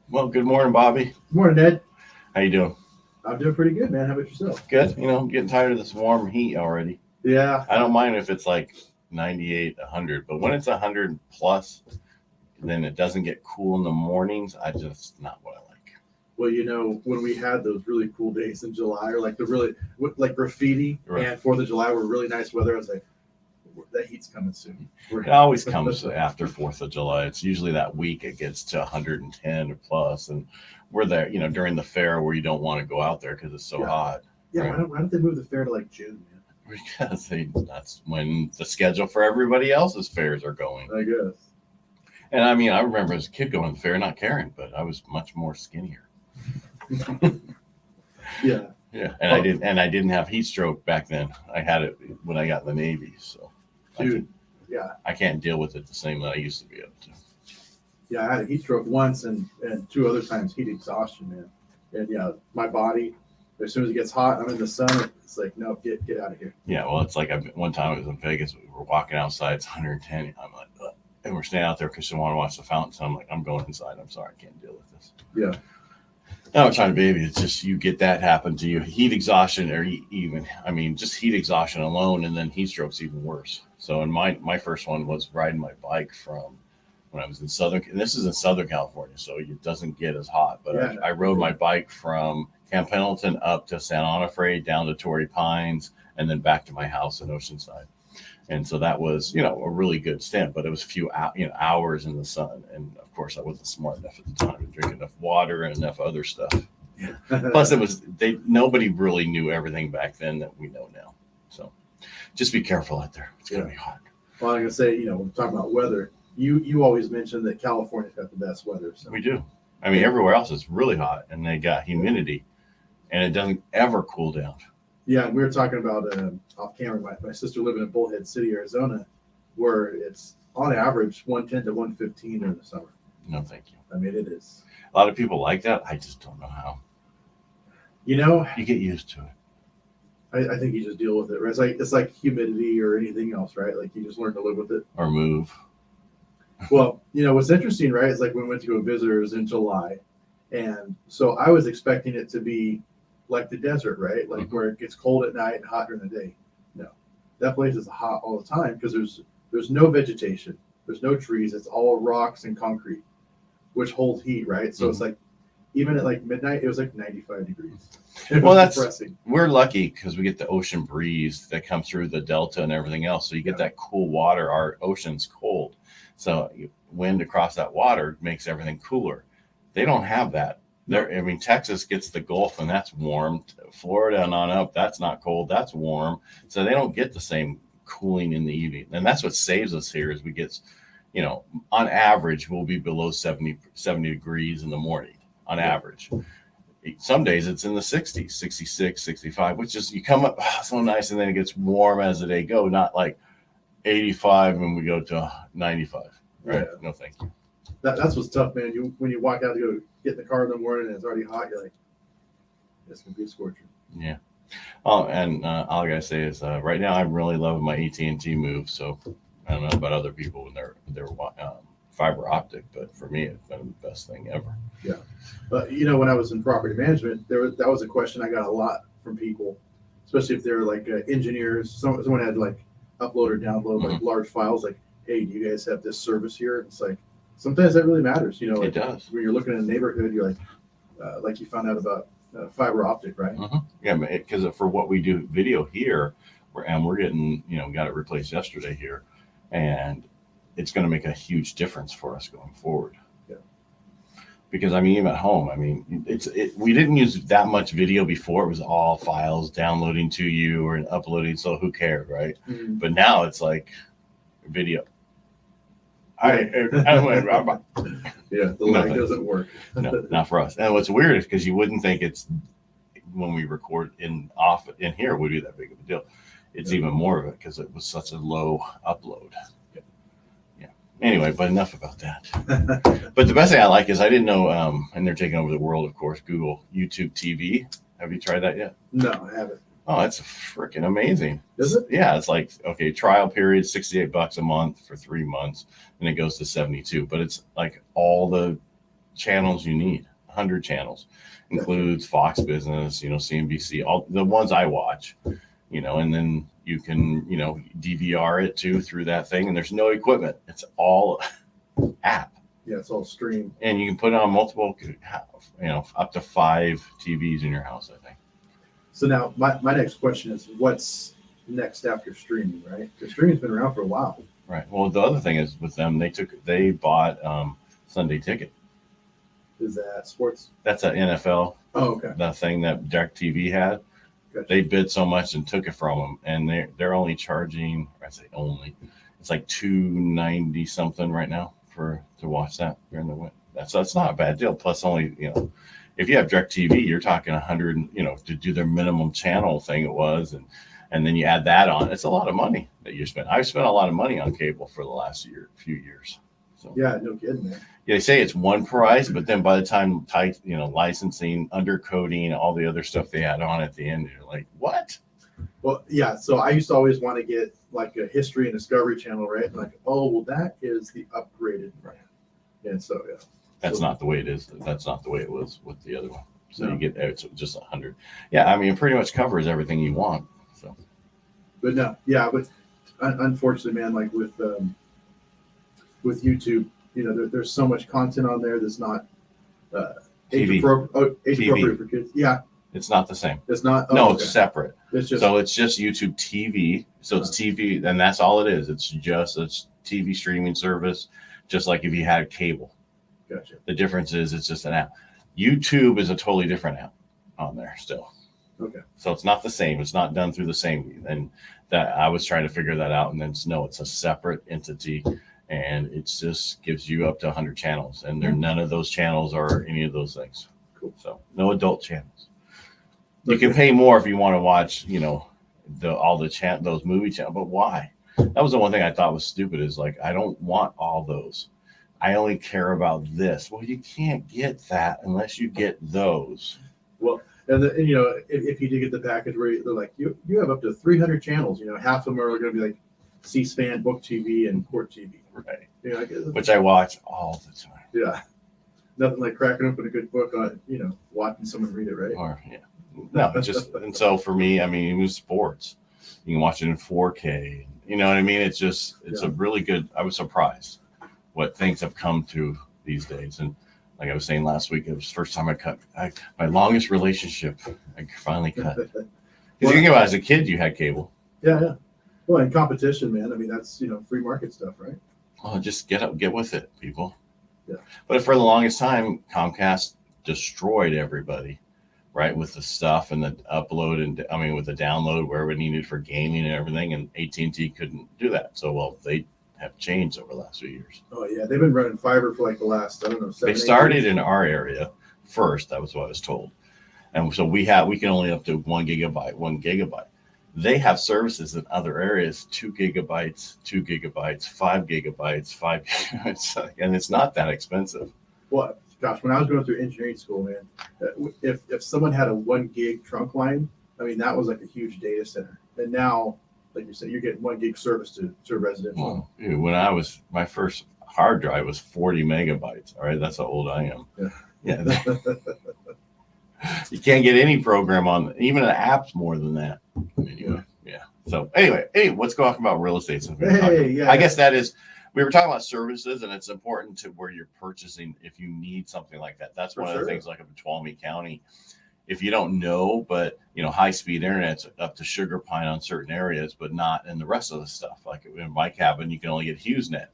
Well, good morning, Bobby. Good morning, Ned. How you doing? I'm doing pretty good, man. How about yourself? Good. I'm getting tired of this warm heat already. Yeah. I don't mind if it's like 98, 100, but when it's 100 plus, then it doesn't get cool in the mornings. I just not what I like. Well, when we had those really cool days in July, or like the really like graffiti Right. and 4th of July were really nice weather, I was like, that heat's coming soon. It always comes after 4th of July. It's usually that week it gets to 110 or plus, and we're there, during the fair where you don't want to go out there because it's so Yeah. hot. Yeah. Right. Why don't they move the fair to like June, man? Because that's when the schedule for everybody else's fairs are going. I guess. And I mean, I remember as a kid going to the fair, not caring, but I was much more skinnier. Yeah. Yeah, and I didn't have heat stroke back then. I had it when I got in the Navy, so Dude. Yeah. I can't deal with it the same that I used to be able to. Yeah. I had a heat stroke once and 2 other times heat exhaustion, man. And yeah, my body, as soon as it gets hot, I'm in the sun. It's like, no, get out of here. Yeah, well, it's like one time I was in Vegas. We were walking outside. It's 110. I'm like, ugh. And we're standing out there because we want to watch the fountain. So I'm like, I'm going inside. I'm sorry, I can't deal with this. Yeah. I'm trying to baby. It's just you get that happen to you. Heat exhaustion, or just heat exhaustion alone, and then heat stroke's even worse. So, in my first one was riding my bike from when I was in and this is in Southern California, so it doesn't get as hot. But Yeah. I rode my bike from Camp Pendleton up to San Onofre, down to Torrey Pines, and then back to my house in Oceanside. And so that was, a really good stint, but it was a few, hours in the sun. And of course, I wasn't smart enough at the time to drink enough water and enough other stuff. Plus, nobody really knew everything back then that we know now. So just be careful out there. It's going to be hot. Well, I'm going to say, we're talking about weather. You always mention that California's got the best weather. So. We do. I mean, everywhere else is really hot, and they got humidity, and it doesn't ever cool down. Yeah, we were talking about off camera. My sister living in Bullhead City, Arizona, where it's on average 110 to 115 during the summer. No, thank you. I mean, it is. A lot of people like that. I just don't know how. You get used to it. I think you just deal with it. Right? It's like humidity or anything else, right? Like you just learn to live with it. Or move. Well, what's interesting, right? Is like we went to a visitors in July, and so I was expecting it to be like the desert, right? Like where it gets cold at night and hot during the day. No, that place is hot all the time because there's no vegetation, there's no trees. It's all rocks and concrete, which holds heat, right? So it's like even at like midnight, it was like 95 degrees. Well, that's depressing. We're lucky because we get the ocean breeze that comes through the delta and everything else. So you get that cool water. Our ocean's cold, so wind across that water makes everything cooler. They don't have that. Texas gets the Gulf, and that's warm. Florida and on up, that's not cold. That's warm. So they don't get the same cooling in the evening. And that's what saves us here is we get, on average, we'll be below 70 degrees in the morning on average. Some days it's in the 60s, 66, 65, which is you come up so nice, and then it gets warm as the day go, not like 85 when we go to 95. Right? Yeah. No, thank you. That's what's tough, man. When you walk out to go get in the car in the morning and it's already hot, you're like, it's gonna be a scorcher. Yeah. Oh, and all I gotta say is right now I'm really loving my AT&T move. So I don't know about other people when they're fiber optic, but for me it's been the best thing ever. Yeah. But when I was in property management, that was a question I got a lot from people, especially if they're like engineers. Someone had to like upload or download like large files. Like, hey, do you guys have this service here? It's like. Sometimes that really matters, like it does. When you're looking at a neighborhood, you're like you found out about fiber optic, right? Mm-hmm. Yeah, because for what we do video here, we're getting, got it replaced yesterday here, and it's going to make a huge difference for us going forward. Yeah. Because even at home, we didn't use that much video before. It was all files downloading to you or uploading, so who cared, right? Mm-hmm. But now it's like video. Yeah, the lag doesn't work. No, not for us. And what's weird is because you wouldn't think it's when we record in here it would be that big of a deal. It's even more of it because it was such a low upload. Yeah. Anyway, but enough about that. But the best thing I like is I didn't know, and they're taking over the world, of course, Google YouTube TV. Have you tried that yet? No, I haven't. Oh, that's freaking amazing. Is it? Yeah, it's like, okay, trial period, $68 a month for 3 months, and it goes to 72. But it's like all the channels you need. 100 channels. Includes Fox Business, CNBC, all the ones I watch, and then you can, DVR it too through that thing. And there's no equipment. It's all app. Yeah, it's all streamed. And you can put it on multiple, up to 5 TVs in your house, I think. So now my next question is, what's next after streaming, right? Because streaming's been around for a while. Right. Well, the other thing is with them, they bought Sunday Ticket. Is that sports? That's an NFL. Oh, okay. The thing that DirecTV had. Gotcha. They bid so much and took it from them, and they're only charging. I say only. It's like $290 something right now to watch that during the winter. That's not a bad deal. Plus, only if you have DirecTV, you're talking 100. To do their minimum channel thing, it was, and then you add that on. It's a lot of money that you spend. I've spent a lot of money on cable for the last few years. So yeah, no kidding, man. Yeah, they say it's one price, but then by the time licensing, undercoating, all the other stuff they add on at the end, you're like, what? Well, yeah. So I used to always want to get like a History and Discovery channel, right? Like, oh, well, that is the upgraded brand. And so, yeah. That's not the way it is. That's not the way it was with the other one. So No. you get it's just 100. Yeah, I mean, it pretty much covers everything you want. So, but no, yeah, but unfortunately, man, like with YouTube, there's so much content on there that's not age appropriate for kids. Yeah, it's not the same. it's not. No, okay. it's separate. It's just So it's just YouTube TV. So it's TV, and that's all it is. It's TV streaming service, just like if you had cable. gotcha. The difference is it's just an app. YouTube is a totally different app on there still. Okay. So it's not the same. It's not done through the same. And that I was trying to figure that out, and then it's a separate entity, and it just gives you up to 100 channels, and none of those channels are any of those things. Cool. So no adult channels. You can pay more if you want to watch, those movie channels, but why? That was the one thing I thought was stupid. Is like, I don't want all those. I only care about this. Well, you can't get that unless you get those. Well, and if you do get the package where they're like, you have up to 300 channels, half of them are going to be like C-SPAN, Book TV, and Court TV. Right. Like, Which I watch all the time. yeah, nothing like cracking open a good book on, watching someone read it, right? Or no, it's just, and so for me, I mean, it was sports. You can watch it in 4K. You know what I mean? It's a really good. I was surprised what things have come to these days. And like I was saying last week, it was the first time I cut my longest relationship. I finally cut. Because you think about it, as a kid, you had cable. Yeah. Well, in competition, man. I mean, that's free market stuff, right? Oh, just get with it, people. Yeah. But for the longest time, Comcast destroyed everybody, right? With the stuff and the upload with the download, wherever it needed for gaming and everything. And AT&T couldn't do that. So, they have changed over the last few years. Oh yeah, they've been running fiber for like the last, I don't know, 7, They 8 started years. in our area first. That was what I was told. And so we can only up to 1 gigabyte. They have services in other areas, 2 gigabytes, 2 gigabytes, 5 gigabytes, 5 gigabytes. And it's not that expensive. Well, gosh, when I was going through engineering school, man, if someone had a 1 gig trunk line, I mean, that was like a huge data center. And now, like you said, you're getting 1 gig service to residential. Well, when my first hard drive was 40 megabytes. All right, that's how old I am. Yeah. You can't get any program on, even an app's more than that. Anyway, yeah. So anyway, let's go talk about real estate. I guess we were talking about services, and it's important to where you're purchasing if you need something like that. That's one of the things like in Tuolumne County. If you don't know, but high-speed internet's up to Sugar Pine on certain areas, but not in the rest of the stuff. Like in my cabin, you can only get HughesNet.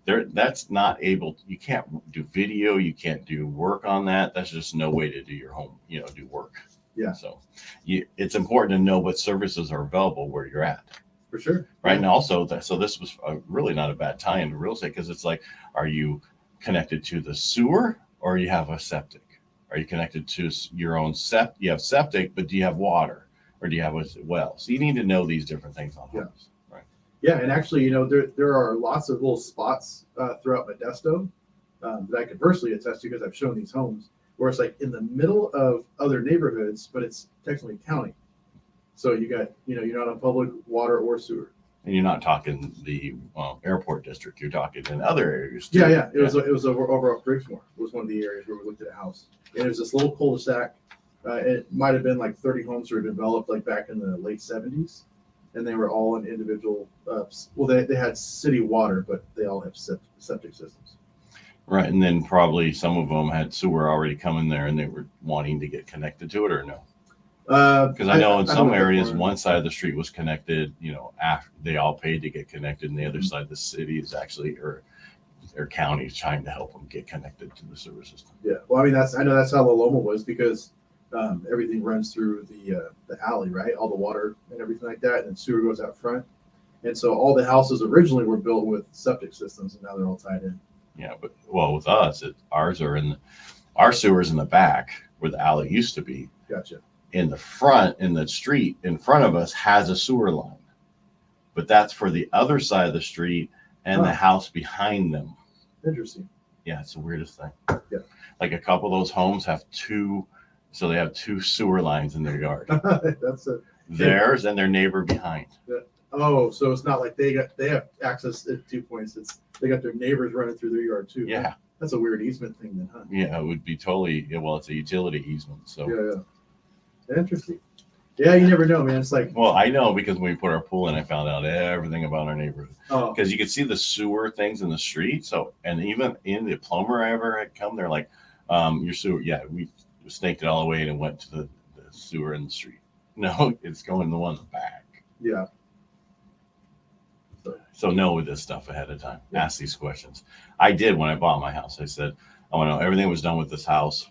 That's not able. You can't do video. You can't do work on that. That's just no way to do your home. Do work. Yeah. So, it's important to know what services are available where you're at. For sure. Right. And also, so this was really not a bad tie into real estate, because it's like, are you connected to the sewer or you have a septic? Are you connected to your own septic? You have septic, but do you have water, or do you have a well? So you need to know these different things on homes. Right. Yeah, and actually, there are lots of little spots throughout Modesto that I can personally attest to, because I've shown these homes where it's like in the middle of other neighborhoods, but it's technically county. So you got, you're not on public water or sewer. And you're not talking the airport district. You're talking in other areas too. Yeah. It was over off Brixmore. It was one of the areas where we looked at a house. And it was this little cul-de-sac. It might have been like 30 homes that were developed like back in the late 70s. And they were all in individual, they had city water, but they all have septic systems. Right. And then probably some of them had sewer already coming there and they were wanting to get connected to it, or no? Because I know in some areas, one side of the street was connected, after they all paid to get connected, and the other side of the city is actually, or their county is trying to help them get connected to the sewer system. Yeah. Well, I mean, I know that's how La Loma was, because everything runs through the alley, right? All the water and everything like that, and then sewer goes out front. And so all the houses originally were built with septic systems, and now they're all tied in. Yeah, but with us, ours are our sewer's in the back where the alley used to be. Gotcha. In the front, in the street in front of us has a sewer line, but that's for the other side of the street and the house behind them. Interesting. Yeah, it's the weirdest thing. Yeah. Like a couple of those homes have two sewer lines in their yard. That's Theirs and their neighbor behind. Yeah. Oh, so it's not like they have access at 2 points. They got their neighbors running through their yard too. Yeah. That's a weird easement thing then, huh? Yeah, it would be totally. Well, it's a utility easement, so. Yeah. Interesting. Yeah, you never know, man. It's like. Well, I know because when we put our pool in, I found out everything about our neighborhood. Oh. Because you could see the sewer things in the street. So, and even in the plumber I ever had come, they're like, your sewer. Yeah, we snaked it all the way and it went to the sewer in the street. No, it's going the one in the back. Yeah. So know this stuff ahead of time. Yeah. Ask these questions. I did when I bought my house. I said, I want to know everything was done with this house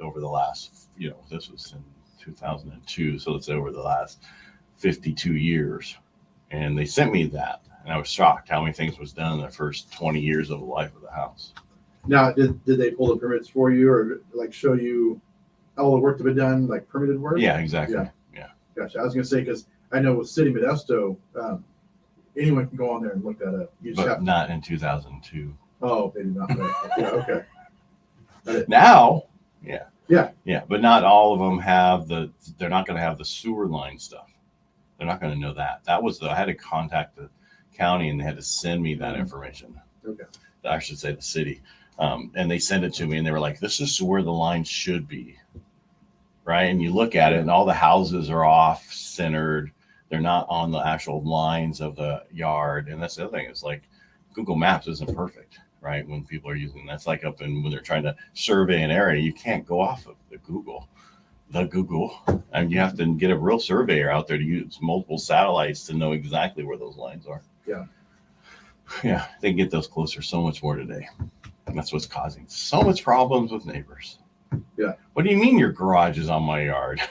over the last, this was in 2002. So let's say over the last 52 years. And they sent me that. And I was shocked how many things was done in the first 20 years of the life of the house. Now, did they pull the permits for you, or like show you all the work to be done, like permitted work? Yeah, exactly. Yeah. Gotcha. I was going to say, because I know with City Modesto, anyone can go on there and look that up. You just But not in 2002. Oh, maybe not. Yeah, okay. Now, yeah. Yeah. Yeah, but not all of them have they're not going to have the sewer line stuff. They're not going to know that. I had to contact the county and they had to send me that information. Okay. I should say the city. And they sent it to me and they were like, this is where the line should be. Right. And you look at it and all the houses are off centered. They're not on the actual lines of the yard. And that's the other thing. It's like Google Maps isn't perfect, right? When people are using that's like when they're trying to survey an area, you can't go off of the Google. And you have to get a real surveyor out there to use multiple satellites to know exactly where those lines are. Yeah. Yeah. They can get those closer so much more today. And that's what's causing so much problems with neighbors. Yeah. What do you mean your garage is on my yard?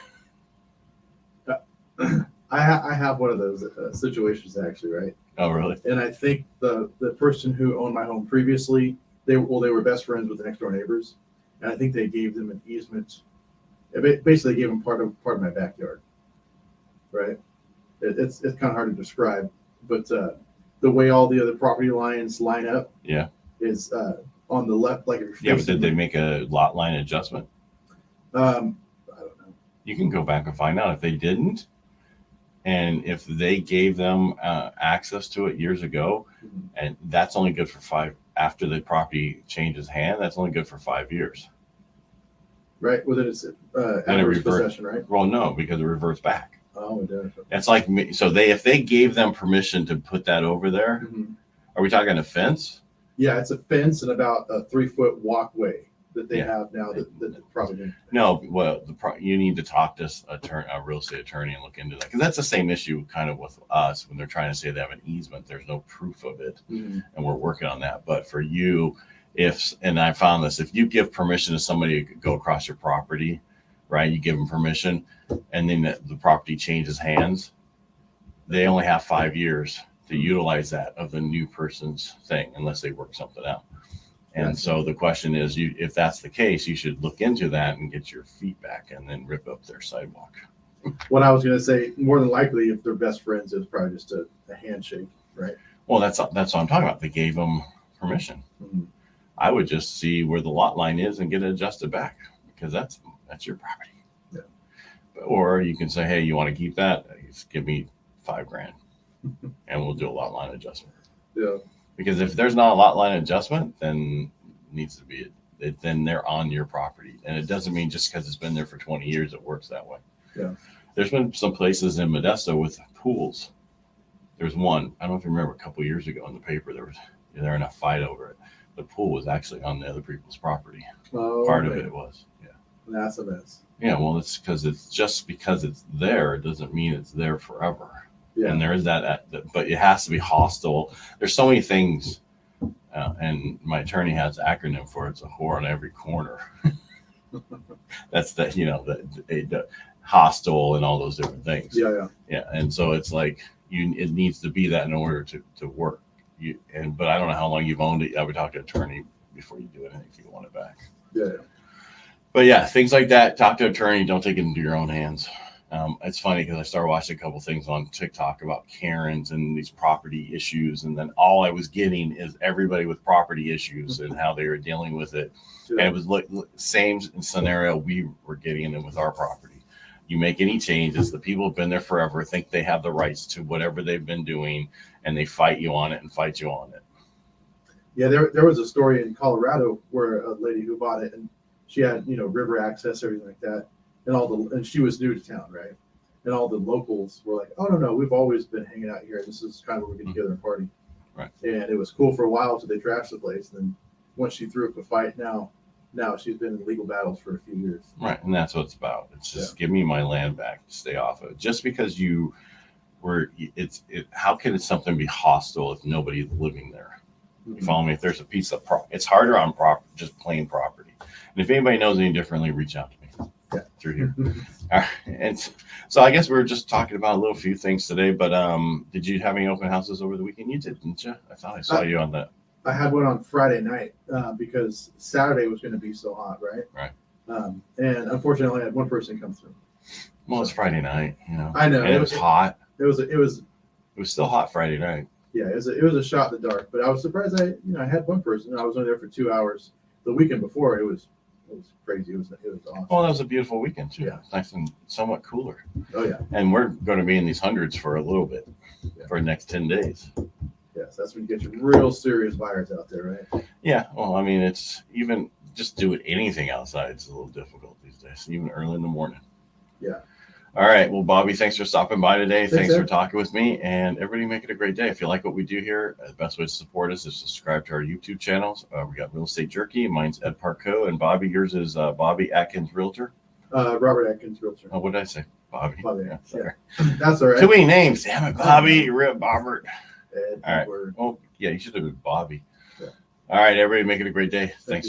I have one of those situations actually, right? Oh, really? And I think the person who owned my home previously, they were best friends with the next door neighbors, and I think they gave them an easement. Basically, gave them part of my backyard, right? It's kind of hard to describe, but the way all the other property lines line up, yeah, is on the left, like if yeah. But did they make a lot line adjustment? I don't know. You can go back and find out if they didn't. And if they gave them access to it years ago, Mm-hmm. and that's only good for 5, after the property changes hand, that's only good for 5 years. Right. Well, then it's adverse possession, right? Well, no, because it reverts back. Oh, it does. It's like me. So if they gave them permission to put that over there, Mm-hmm. are we talking a fence? Yeah, it's a fence and about a 3-foot walkway that they have now that probably didn't. No, well, you need to talk to a real estate attorney and look into that, because that's the same issue kind of with us when they're trying to say they have an easement. There's no proof of it, and we're working on that. But for you, and I found this, if you give permission to somebody to go across your property, right? You give them permission, and then the property changes hands. They only have 5 years to utilize that of the new person's thing, unless they work something out. And so the question is, if that's the case, you should look into that and get your feedback and then rip up their sidewalk. What I was going to say, more than likely, if they're best friends, it's probably just a handshake, right? Well, that's what I'm talking about. They gave them permission. Mm-hmm. I would just see where the lot line is and get it adjusted back, because that's your property. Yeah. Or you can say, hey, you want to keep that? Just give me $5,000. and we'll do a lot line adjustment. Yeah. Because if there's not a lot line adjustment, then it needs to be then they're on your property, and it doesn't mean just because it's been there for 20 years it works that way. Yeah. There's been some places in Modesto with pools. There's one, I don't know if you remember, a couple of years ago in the paper they're in a fight over it. The pool was actually on the other people's property. Oh, Part of it was. Yeah. That's a mess. Yeah, well, it's because it's there, it doesn't mean it's there forever. Yeah. And there is that, but it has to be hostile. There's so many things, and my attorney has an acronym for it. It's a whore on every corner. That's the hostile and all those different things. Yeah. Yeah, and so it's like it needs to be that in order to work. But I don't know how long you've owned it. I would talk to an attorney before you do anything if you want it back. Yeah. But yeah, things like that. Talk to an attorney. Don't take it into your own hands. It's funny because I started watching a couple things on TikTok about Karens and these property issues, and then all I was getting is everybody with property issues and how they were dealing with it. Yeah. And it was same scenario we were getting in with our property. You make any changes, the people have been there forever, think they have the rights to whatever they've been doing, and they fight you on it and fight you on it. Yeah, there was a story in Colorado where a lady who bought it, and she had river access, everything like that. And she was new to town, right? And all the locals were like, "Oh no, we've always been hanging out here. This is kind of where we get together and party." Right. And it was cool for a while until they trashed the place. And then once she threw up a fight, now she's been in legal battles for a few years. Right, and that's what it's about. It's just give me my land back to stay off of it. Just because how can something be hostile if nobody's living there? You follow me? If there's a piece of it's harder on just plain property. And if anybody knows any differently, reach out to me. Yeah, through here. All right. And so I guess we were just talking about a few things today, but did you have any open houses over the weekend? You did, didn't you? I thought I saw you on that. I had one on Friday night because Saturday was going to be so hot, right? Right. And unfortunately, I had one person come through. Well, it's Friday night, I know. And it was hot. It was still hot Friday night. Yeah, it was a shot in the dark, but I was surprised I had one person. I was only there for 2 hours. The weekend before, it was crazy. It was awesome. Well, that was a beautiful weekend too. Yeah. Nice and somewhat cooler. Oh yeah. And we're going to be in these hundreds for a little bit for the next 10 days. Yes, that's when you get your real serious buyers out there, right? Yeah. Well, I mean, it's even just doing anything outside. It's a little difficult these days, even early in the morning. Yeah. All right. Well, Bobby, thanks for stopping by today. Thanks for Ed. talking with me, and everybody make it a great day. If you like what we do here, the best way to support us is subscribe to our YouTube channels. We got Real Estate Jerky. Mine's Ed Parcaut, and Bobby, yours is Bobby Atkins Realtor. Robert Atkins Realtor. Oh, what did I say? Bobby. Yeah. Sorry. That's all right. Too many names. Damn it, Bobby. Robert. Ed, All right. Edward. Oh, yeah, you should have been Bobby. Yeah. All right, everybody, make it a great day. Thanks for